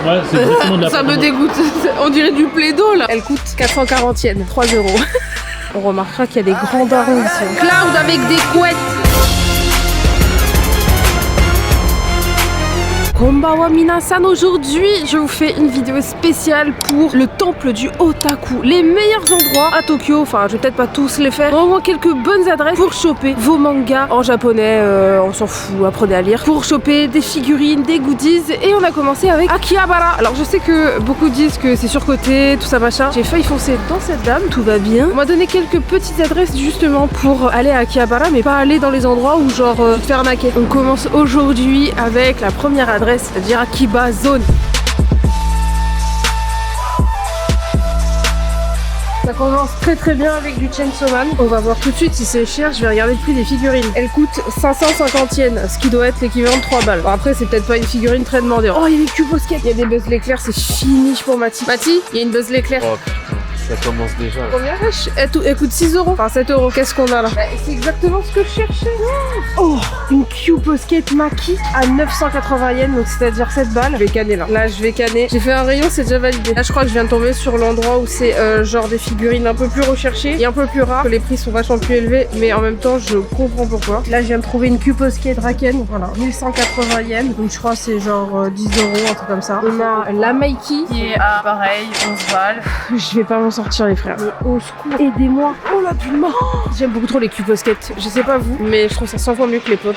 Ouais, c'est exactement de la Ça me dégoûte. On dirait du plaido là. Elle coûte 440 yens, 3 €. On remarquera qu'il y a des grands darons ici. Cloud avec des couettes. Konbanwa minasan, aujourd'hui je vous fais une vidéo spéciale pour le temple du otaku. Les meilleurs endroits à Tokyo, enfin je vais peut-être pas tous les faire, mais au moins quelques bonnes adresses pour choper vos mangas en japonais, on s'en fout, apprenez à lire. Pour choper des figurines, des goodies, et on a commencé avec Akihabara. Alors je sais que beaucoup disent que c'est surcoté, tout ça machin. J'ai failli foncer dans cette dame, tout va bien. On m'a donné quelques petites adresses justement pour aller à Akihabara, mais pas aller dans les endroits où genre tu te fais arnaquer. On commence aujourd'hui avec la première adresse, c'est-à-dire Akiba Zone. Ça commence très bien avec du Chainsaw Man. On va voir tout de suite si c'est cher, je vais regarder le prix des figurines. Elle coûte 550 yens, ce qui doit être l'équivalent de 3 balles. Bon, après c'est peut-être pas une figurine très demandée. Oh, il y a des cubes au skate, il y a des Buzz l'éclair, c'est fini pour Mati. Mati, il y a une Buzz l'éclair. Oh, ça commence déjà. Combien? Elle coûte 6 €. Enfin 7 €. Qu'est-ce qu'on a là? Bah, c'est exactement ce que je cherchais. Oh, une Cube au skate Maki à 980 yens, donc c'est-à-dire 7 balles. Je vais canner là. Là, je vais canner. J'ai fait un rayon, c'est déjà validé. Là, je crois que je viens de tomber sur l'endroit où c'est genre des figurines un peu plus recherchées et un peu plus rares. Les prix sont vachement plus élevés, mais en même temps, je comprends pourquoi. Là, je viens de trouver une Cube au skate Raken. Voilà, 1180 yens. Donc, je crois que c'est genre 10 €, un truc comme ça. On a la Mikey qui est à pareil, 11 balles. Je vais pas m'en sortir les frères. Mais au secours, aidez-moi. Oh la putain. J'aime beaucoup trop les cubes au skate. Je sais pas vous, mais je trouve ça 100 fois mieux que les pop.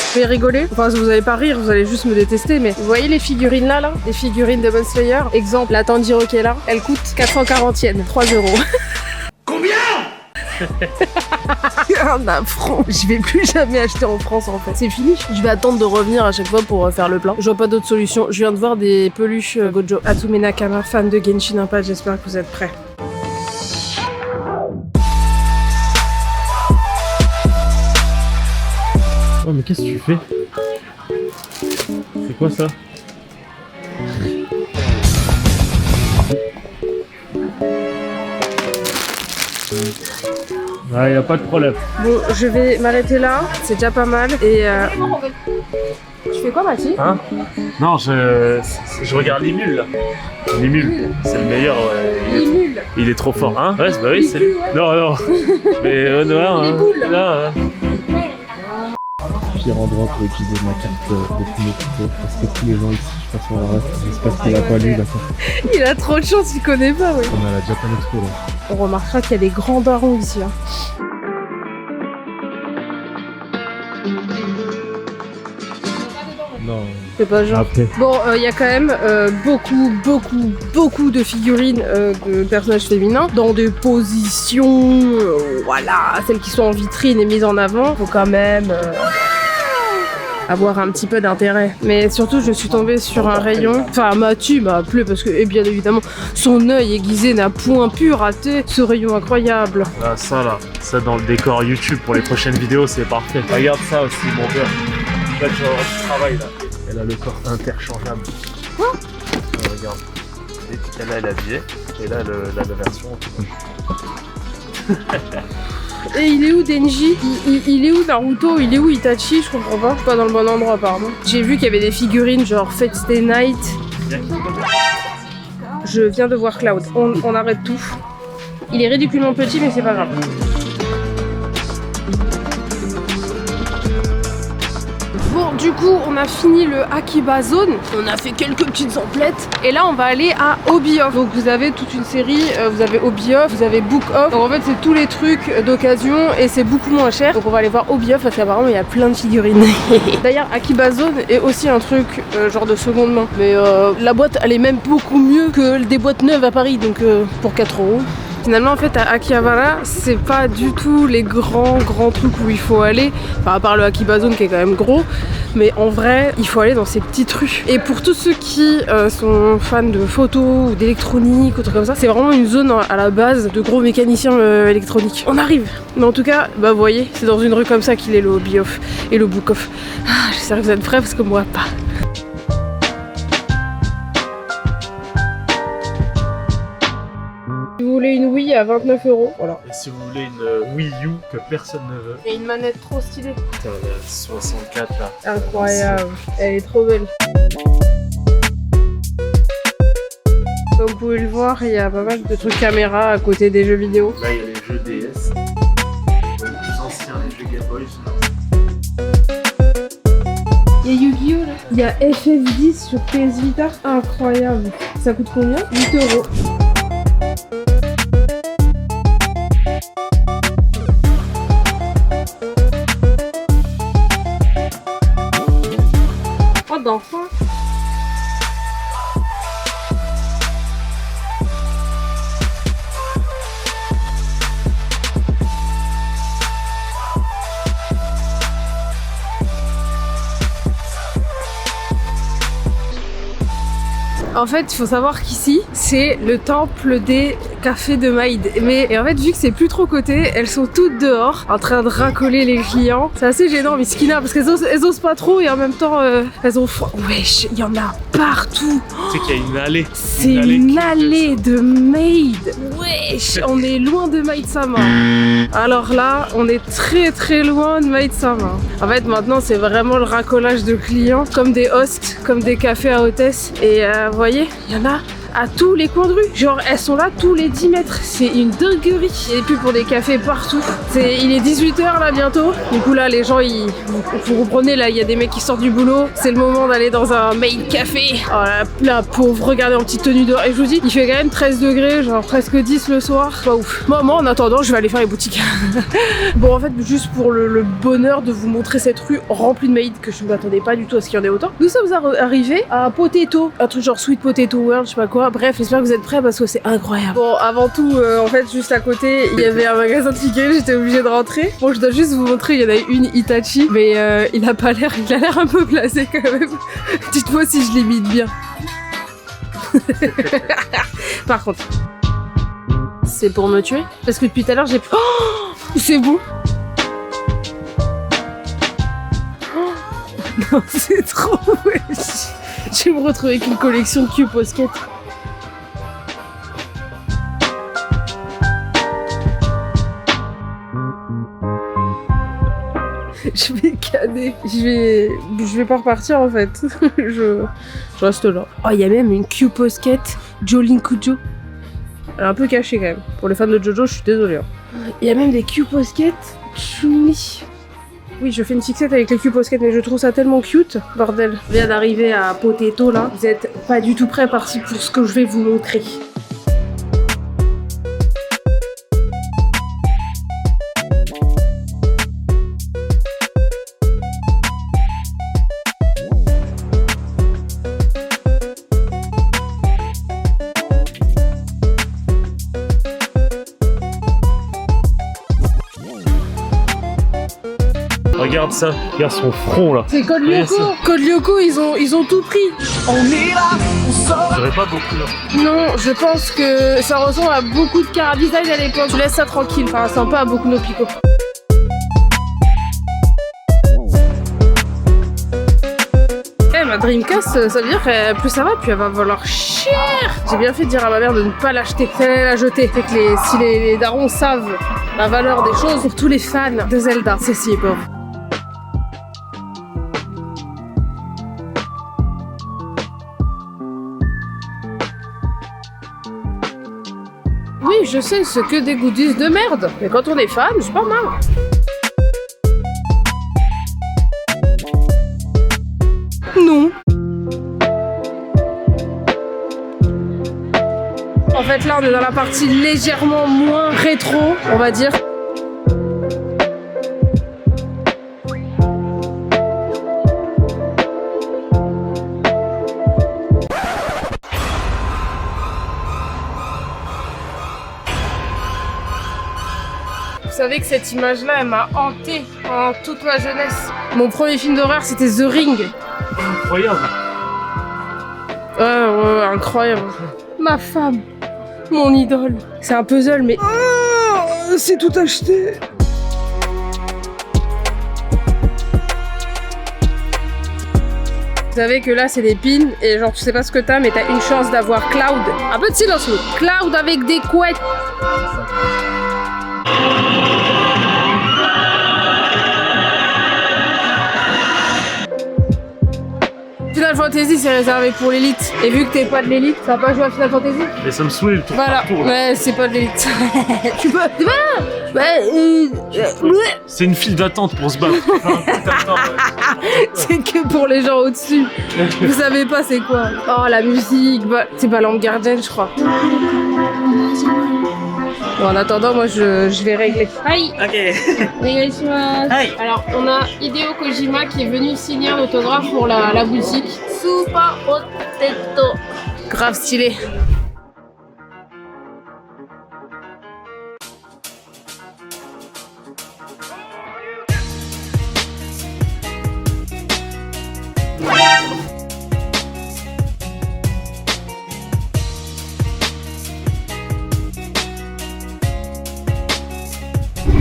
Vous allez rigoler, enfin vous allez pas rire, vous allez juste me détester, mais vous voyez les figurines là, les figurines de Demon Slayer, exemple la Tanjiro qui est là, elle coûte 440 yens, 3 €. Combien? Un affront. Je vais plus jamais acheter en France en fait. C'est fini. Je vais attendre de revenir à chaque fois pour faire le plein. Je vois pas d'autre solution. Je viens de voir des peluches Gojo. Atsume Nakama, fan de Genshin Impact, j'espère que vous êtes prêts. Oh, mais qu'est-ce que tu fais? C'est quoi ça? Ah, y a pas de problème. Bon, je vais m'arrêter là. C'est déjà pas mal. Et tu fais quoi, Mathis? Hein? Non, je regarde les mules là. Les mules, c'est le meilleur. Ouais. Il est trop fort, hein? Ouais, bah oui, c'est lui. Non. Mais non, hein. Là, Pire endroit pour utiliser ma carte de Kumekuto parce que tous les gens ici, je passe sur la reste, j'espère qu'il a pas lu d'accord. Il a trop de chance, il connaît pas, ouais. On a la Japan Expo là. On remarquera qu'il y a des grands darons ici. Hein. Non. C'est pas genre. Après. Bon, il y a quand même beaucoup de figurines de personnages féminins dans des positions, voilà, celles qui sont en vitrine et mises en avant. Faut quand même avoir un petit peu d'intérêt. Mais surtout, je suis tombée sur un rayon. Enfin, Mathieu m'a appelé parce que, et bien évidemment, son œil aiguisé n'a point pu rater ce rayon incroyable. là, ça dans le décor YouTube pour les prochaines vidéos, c'est parfait. Regarde ça aussi, mon père. Là, tu vas avoir du travail là. Elle a le corps interchangeable. Quoi? Regarde. Et là, elle est habillée. Et là, la version. Et il est où Denji? Il est où Naruto? Il est où Itachi? Je comprends pas. Je suis pas dans le bon endroit apparemment. J'ai vu qu'il y avait des figurines genre Fate Stay Night. Je viens de voir Cloud. On arrête tout. Il est ridiculement petit mais c'est pas grave. Bon, du coup, on a fini le Akiba Zone. On a fait quelques petites emplettes. Et là, on va aller à Hobby Off. Donc, vous avez toute une série. Vous avez Hobby Off, vous avez Book Off. Donc, en fait, c'est tous les trucs d'occasion et c'est beaucoup moins cher. Donc, on va aller voir Hobby Off parce qu'apparemment, il y a plein de figurines. D'ailleurs, Akiba Zone est aussi un truc genre de seconde main. Mais la boîte, elle est même beaucoup mieux que des boîtes neuves à Paris. Donc, pour 4 €. Finalement, en fait, à Akihabara, c'est pas du tout les grands trucs où il faut aller, enfin, à part le Akiba Zone qui est quand même gros, mais en vrai, il faut aller dans ces petites rues. Et pour tous ceux qui sont fans de photos ou d'électronique ou trucs comme ça, c'est vraiment une zone à la base de gros mécaniciens électroniques. On arrive. Mais en tout cas, bah vous voyez, c'est dans une rue comme ça qu'il est le Hobby Off et le Book Off. Ah, j'espère que vous êtes prêts parce que moi pas. voulez une Wii à 29 €. Voilà. Et si vous voulez une Wii U que personne ne veut, Et une manette trop stylée. putain, la 64 là. Incroyable. Elle est trop belle. Comme vous pouvez le voir, il y a pas mal de trucs caméra à côté des jeux vidéo. Là, il y a les jeux DS. Les plus anciens, les jeux Game Boy. Il y a Yu-Gi-Oh là. Il y a FF10 sur PS Vita. Incroyable. Ça coûte combien? 8 €. Oh d'enfant. En fait, il faut savoir qu'ici, c'est le temple des cafés de Maïd. Et en fait, vu que c'est plus trop coté, elles sont toutes dehors, en train de racoler les clients. C'est assez gênant, Miskina, parce qu'elles osent pas trop et en même temps, elles ont froid. Wesh, il y en a partout. Tu sais qu'il y a une allée. C'est une allée de Maïd. Wesh, on est loin de Maïd Sama. Alors là, on est très très loin de Maïd Sama. En fait, maintenant, c'est vraiment le racolage de clients, comme des hosts, comme des cafés à hôtesse. Et vous voyez, il y en a à tous les coins de rue. Genre, elles sont là tous les 10 mètres. C'est une dinguerie. Il y a des pubs pour des cafés partout. Il est 18 h là bientôt. Du coup, là, les gens, vous comprenez, là, il y a des mecs qui sortent du boulot. C'est le moment d'aller dans un maid café. Oh la pauvre, regardez en petite tenue dehors. Et je vous dis, il fait quand même 13 degrés, genre presque 10 le soir. Pas ouf. Moi, en attendant, je vais aller faire les boutiques. Bon, en fait, juste pour le bonheur de vous montrer cette rue remplie de maid que je ne m'attendais pas du tout à ce qu'il y en ait autant. Nous sommes arrivés à Potato, un truc genre Sweet Potato World, je sais pas quoi. Bref, j'espère que vous êtes prêts parce que c'est incroyable. Bon, avant tout, en fait, juste à côté, il y avait un magasin de figurines, j'étais obligée de rentrer. Bon, je dois juste vous montrer, il y en a une Hitachi, mais il a l'air un peu blasé quand même. Dites-moi si je l'imite bien. Par contre, c'est pour me tuer parce que depuis tout à l'heure, j'ai... Oh, c'est beau. Oh, non, c'est trop wesh. Je vais me retrouver avec une collection de cubes Posket. Je vais canner. Je vais pas repartir en fait. je reste là. Oh, il y a même une Q Posket Jolin Kujo. Elle est un peu cachée quand même. Pour les fans de Jojo, je suis désolée. Il y a même des Q Posket Chun-Li. Oui, je fais une fixette avec les Q Posket, mais je trouve ça tellement cute. Bordel. On vient d'arriver à Potato là. Vous êtes pas du tout prêts pour ce que je vais vous montrer. Regarde ça, regarde son front là. C'est Code Lyoko. Code Lyoko, ils ont tout pris. J'aurais pas beaucoup là. Non, je pense que ça ressemble à beaucoup de Cara Design à l'époque. Je laisse ça tranquille, enfin sympa à beaucoup nos picots. Ma Dreamcast, ça veut dire que plus ça va, plus elle va valoir cher. J'ai bien fait de dire à ma mère de ne pas l'acheter, qu'elle allait la jeter. C'est que si les darons savent la valeur des choses, pour tous les fans de Zelda, ceci est pauvre. Oui, je sais, c'est que des goodies de merde. Mais quand on est fan, c'est pas mal. Non. En fait, là, on est dans la partie légèrement moins rétro, on va dire. Vous savez que cette image-là, elle m'a hantée pendant toute ma jeunesse. Mon premier film d'horreur, c'était The Ring. Incroyable. Ouais, incroyable. Ma femme, mon idole. C'est un puzzle, mais... Oh, c'est tout acheté. savez que là c'est des pins et genre tu sais pas ce que t'as mais t'as une chance d'avoir Cloud. Un peu de silence nous. Cloud avec des couettes. Final Fantasy c'est réservé pour l'élite. Et vu que t'es pas de l'élite, ça va pas jouer à Final Fantasy. Et ça me saoule tout Voilà, partout, là. ouais c'est pas de l'élite. Tu peux... C'est une file d'attente pour se battre. C'est que pour les gens au-dessus. Vous savez pas c'est quoi. Oh la musique, c'est Ballon Garden je crois. Bon, en attendant, moi je vais régler. Aïe. Ok. Aïe. Alors, on a Hideo Kojima qui est venu signer un autographe pour la boutique. Super Potato. Grave stylé.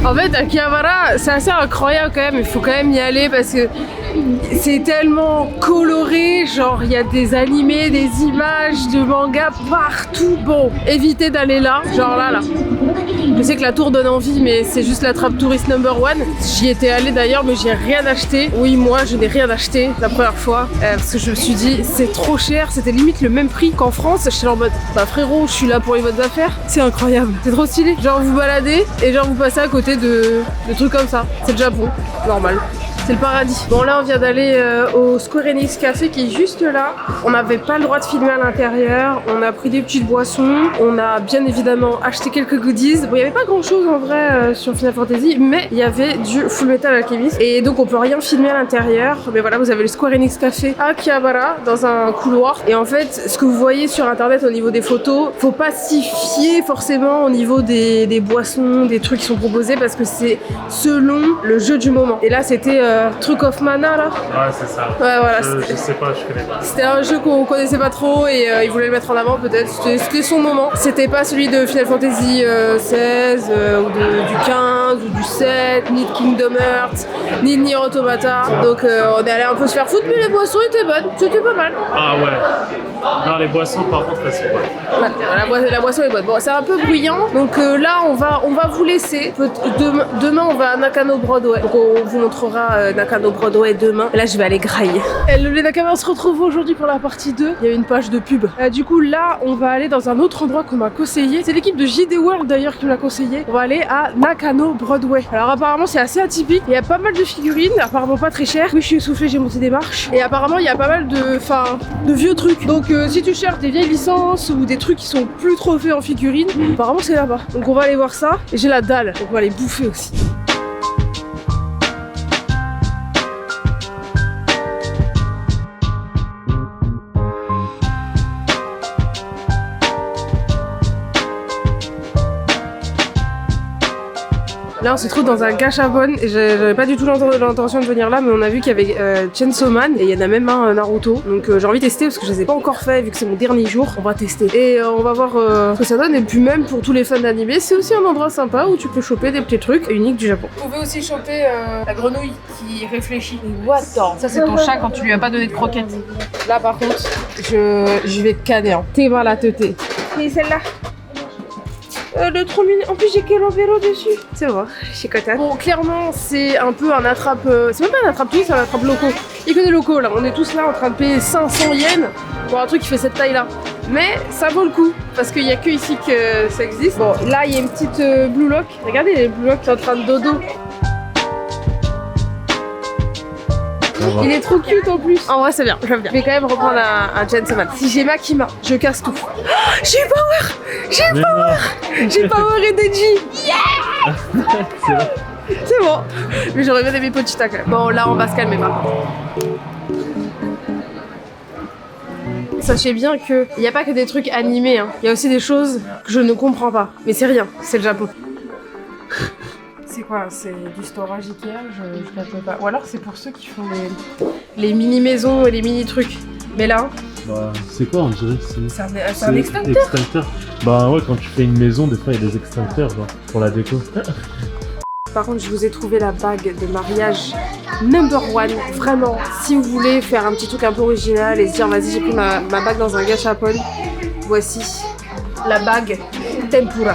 En fait, Akihabara, c'est assez incroyable quand même, il faut quand même y aller parce que c'est tellement coloré, genre il y a des animés, des images de manga partout. Bon, évitez d'aller là, genre là. Je sais que la tour donne envie, mais c'est juste la trappe touriste number one. J'y étais allée d'ailleurs, mais j'ai rien acheté. Oui, moi, je n'ai rien acheté la première fois parce que je me suis dit, c'est trop cher. C'était limite le même prix qu'en France. J'étais en mode, bah frérot, je suis là pour les bonnes affaires. C'est incroyable, c'est trop stylé. Genre vous baladez et genre vous passez à côté de trucs comme ça. C'est le Japon, normal. C'est le paradis. Bon là on vient d'aller au Square Enix Café qui est juste là. On n'avait pas le droit de filmer à l'intérieur. On a pris des petites boissons. On a bien évidemment acheté quelques goodies. Bon il n'y avait pas grand chose en vrai sur Final Fantasy, mais il y avait du Full Metal Alchemist. Et donc on peut rien filmer à l'intérieur. Mais voilà, vous avez le Square Enix Café à Akihabara dans un couloir. Et en fait ce que vous voyez sur internet au niveau des photos, faut pas s'y fier forcément au niveau des boissons, des trucs qui sont proposés parce que c'est selon le jeu du moment. Et là c'était truc of mana là. Ouais, c'est ça. Ouais, voilà. Je sais pas, je connais pas. C'était un jeu qu'on connaissait pas trop et il voulait le mettre en avant peut-être. C'était son moment. C'était pas celui de Final Fantasy 16 ou du 15 ou du 7, ni de Kingdom Hearts, ni de Nier Automata. Donc on est allé un peu se faire foutre, mais les boissons étaient bonnes. C'était pas mal. Ah ouais. Non, les boissons par contre, elles sont bonnes. Ouais, la boisson est bonne. Bon, c'est un peu bruyant. Donc là, on va vous laisser. Demain, on va à Nakano Broadway. Donc on vous montrera Nakano Broadway demain. Et là, je vais aller grailler. Les Nakama se retrouvent aujourd'hui pour la partie 2. Il y a une page de pub. Du coup, là, on va aller dans un autre endroit qu'on m'a conseillé. C'est l'équipe de JD World d'ailleurs qui me l'a conseillé. On va aller à Nakano Broadway. Alors apparemment, c'est assez atypique. Il y a pas mal de figurines, apparemment pas très chères. Oui, je suis essoufflée, j'ai monté des marches. Et apparemment, il y a pas mal de vieux trucs. Donc si tu cherches des vieilles licences ou des trucs qui sont plus trop faits en figurines, apparemment c'est là-bas. Donc on va aller voir ça. Et j'ai la dalle, donc on va aller bouffer aussi. Là on se trouve dans un gachabon et j'avais pas du tout l'intention de venir là, mais on a vu qu'il y avait Chainsaw Man et il y en a même un Naruto, donc j'ai envie de tester parce que je les ai pas encore fait vu que c'est mon dernier jour. On va tester et on va voir ce que ça donne. Et puis même pour tous les fans d'animé, c'est aussi un endroit sympa où tu peux choper des petits trucs uniques du Japon. Vous pouvez aussi choper la grenouille qui réfléchit. What the... Ça c'est ton chat quand tu lui as pas donné de croquettes. Là par contre, je vais te canner. T'es mal à teuter. Et celle-là. Le trop mignon. En plus, j'ai Kelambero dessus. C'est vrai, je suis contente. Bon, clairement, c'est un peu un attrape. C'est même pas un attrape tout, c'est un attrape locaux. Il y a que des locaux là. On est tous là en train de payer 500 yens pour un truc qui fait cette taille là. Mais ça vaut le coup parce qu'il y a que ici que ça existe. Bon, là, il y a une petite Blue Lock. Regardez, les Blue Lock qui sont en train de dodo. Il est trop cute en plus. En vrai, c'est bien, j'aime bien. Je vais quand même reprendre un Chainsaw Man. Si j'ai Makima, je casse tout. Oh, j'ai Power. J'ai Power et Deji. Yeah. C'est bon. Mais j'aurais bien aimé Pochita quand même. Bon, là, on va se calmer par contre. Sachez bien qu'il n'y a pas que des trucs animés. Il y a aussi des choses que je ne comprends pas. Mais c'est rien, c'est le Japon. C'est quoi? C'est du storage Ikea? Je ne pas. Ou alors c'est pour ceux qui font les mini-maisons et les mini-trucs. Mais là... Bah, c'est quoi on dirait? C'est un extincteur. Bah ouais, quand tu fais une maison, des fois il y a des extincteurs genre, pour la déco. Par contre, je vous ai trouvé la bague de mariage number one. Vraiment, si vous voulez faire un petit truc un peu original et se dire vas-y, j'ai pris ma bague dans un gachapon, voici la bague tempura.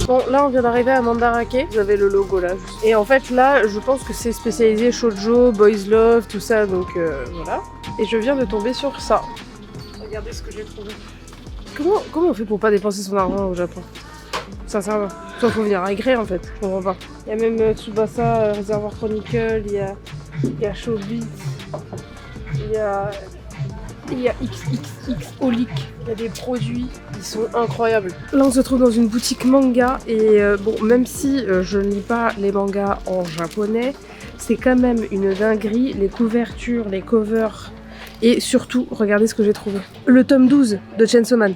Bon, là on vient d'arriver à Mandarake, vous avez le logo là. Et en fait là, je pense que c'est spécialisé shoujo, boys love, tout ça, donc voilà. Et je viens de tomber sur ça. Regardez ce que j'ai trouvé. Comment on fait pour pas dépenser son argent au Japon? Sincèrement. Soit faut venir aigrer en fait, je comprends pas. Il y a même Tsubasa, Reservoir Chronicle, il y a Showbiz, il y a XXX Holic, il y a des produits, ils sont incroyables. Là on se trouve dans une boutique manga et bon, même si je ne lis pas les mangas en japonais, c'est quand même une dinguerie, les couvertures, les covers et surtout, regardez ce que j'ai trouvé. Le tome 12 de Chainsaw Man.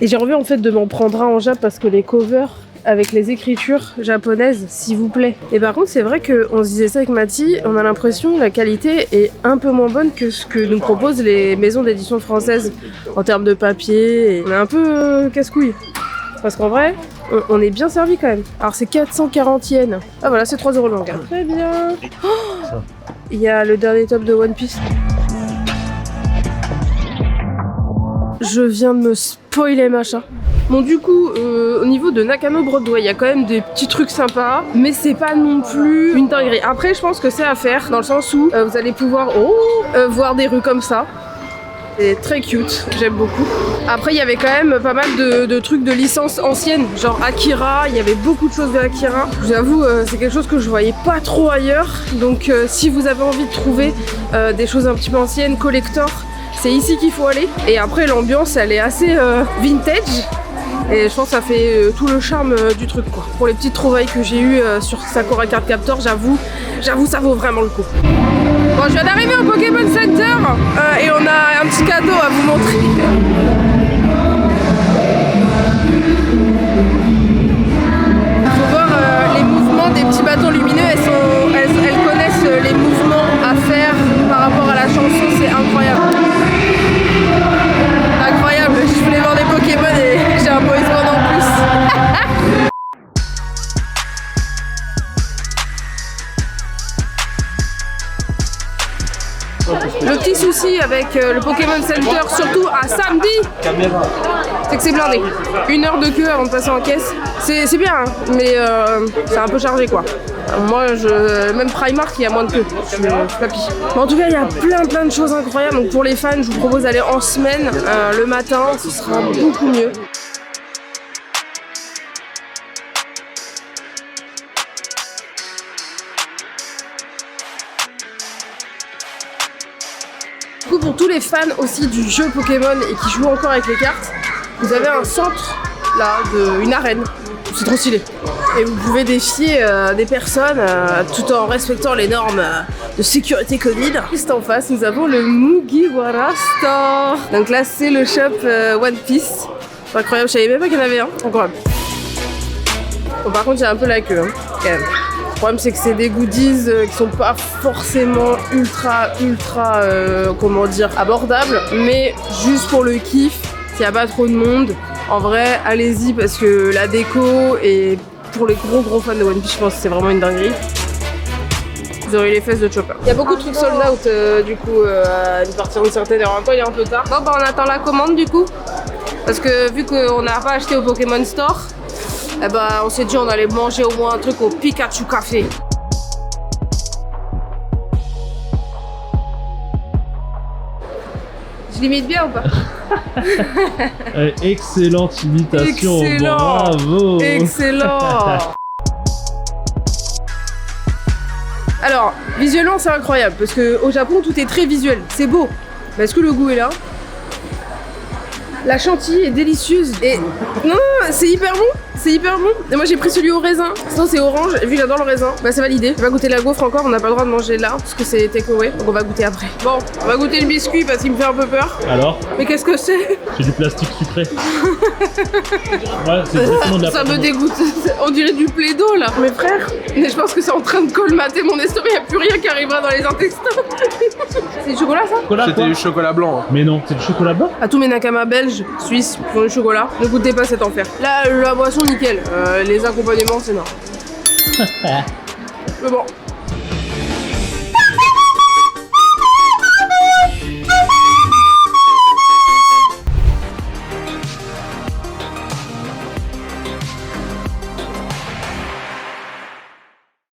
Et j'ai envie en fait de m'en prendre un en Jap parce que les covers avec les écritures japonaises, s'il vous plaît. Et par contre, c'est vrai qu'on se disait ça avec Mathie, on a l'impression que la qualité est un peu moins bonne que ce que nous proposent les maisons d'édition françaises en termes de papier. Et on est un peu casse-couille. Parce qu'en vrai, on est bien servi quand même. Alors c'est 440 yens. Ah voilà, c'est 3 € le manga. Très bien. Oh, il y a le dernier tome de One Piece. Je viens de me spoiler machin. Bon du coup, au niveau de Nakano Broadway, il y a quand même des petits trucs sympas, mais c'est pas non plus une dinguerie. Après, je pense que c'est à faire, dans le sens où vous allez pouvoir voir des rues comme ça. C'est très cute, j'aime beaucoup. Après, il y avait quand même pas mal de trucs de licences anciennes, genre Akira, il y avait beaucoup de choses de Akira. Je vous avoue, c'est quelque chose que je voyais pas trop ailleurs, donc si vous avez envie de trouver des choses un petit peu anciennes, collector, c'est ici qu'il faut aller. Et après, l'ambiance, elle est assez vintage. Et je pense que ça fait tout le charme du truc quoi. Pour les petites trouvailles que j'ai eues sur Sakura Card Captor, j'avoue ça vaut vraiment le coup. Bon, je viens d'arriver au Pokémon Center et on a un petit cadeau à vous montrer. Il faut voir les mouvements des petits bâtons lumineux, elles connaissent les mouvements à faire par rapport à la chanson, c'est incroyable. Incroyable, je voulais voir des Pokémon et j'ai un boys band en plus. Le petit souci avec le Pokémon Center, surtout à samedi, c'est que c'est blindé. 1 heure de queue avant de passer en caisse. C'est bien, hein, mais c'est un peu chargé quoi. Moi, même Primark, il y a moins de queue. Je suis papy. Mais en tout cas, il y a plein de choses incroyables. Donc pour les fans, je vous propose d'aller en semaine, le matin, ce sera beaucoup mieux. Du coup, pour tous les fans aussi du jeu Pokémon et qui jouent encore avec les cartes, vous avez un centre là, une arène. C'est trop stylé. Et vous pouvez défier des personnes tout en respectant les normes de sécurité Covid. Juste en face, nous avons le Mugiwara Store. Donc là, c'est le shop One Piece. C'est incroyable, je savais même pas qu'il y en avait un. Incroyable. Bon, par contre, il y a un peu la queue, hein, quand même. Le problème, c'est que c'est des goodies qui sont pas forcément ultra, comment dire, abordables. Mais juste pour le kiff, s'il n'y a pas trop de monde, en vrai, allez-y parce que la déco et pour les gros fans de One Piece, je pense que c'est vraiment une dinguerie. Vous aurez les fesses de Chopper. Il y a beaucoup de trucs sold out du coup à une partir d'une certaine heure. En même temps, il est un peu tard. Bon, bah on attend la commande du coup. Parce que vu qu'on n'a pas acheté au Pokémon Store, eh bah, on s'est dit on allait manger au moins un truc au Pikachu Café. Je l'imite bien ou pas? Excellente imitation, bravo. Excellent. Alors, visuellement c'est incroyable parce qu'au Japon tout est très visuel, c'est beau. Mais est-ce que le goût est là? La chantilly est délicieuse. Et non, c'est hyper bon. C'est hyper bon. Et moi j'ai pris celui au raisin. Sinon c'est orange. Et vu que j'adore le raisin, bah c'est validé. On va goûter la gaufre encore. On n'a pas le droit de manger là parce que c'est takeaway. Donc on va goûter après. Bon, on va goûter le biscuit parce qu'il me fait un peu peur. Alors? Mais qu'est-ce que c'est? C'est du plastique sucré. Ouais, c'est exactement de la Ça me dégoûte. On dirait du plaido là. Mes frères, mais je pense que c'est en train de colmater mon estomac. Il n'y a plus rien qui arrivera dans les intestins. C'est du chocolat ça? Chocolat, C'était quoi? du chocolat blanc. Hein. Mais non, c'est du chocolat blanc? À tous mes nakamas belges, suisses, qui ont du chocolat, ne goûtez pas cet enfer. Là, la boisson nickel. Les accompagnements, c'est non. Mais bon.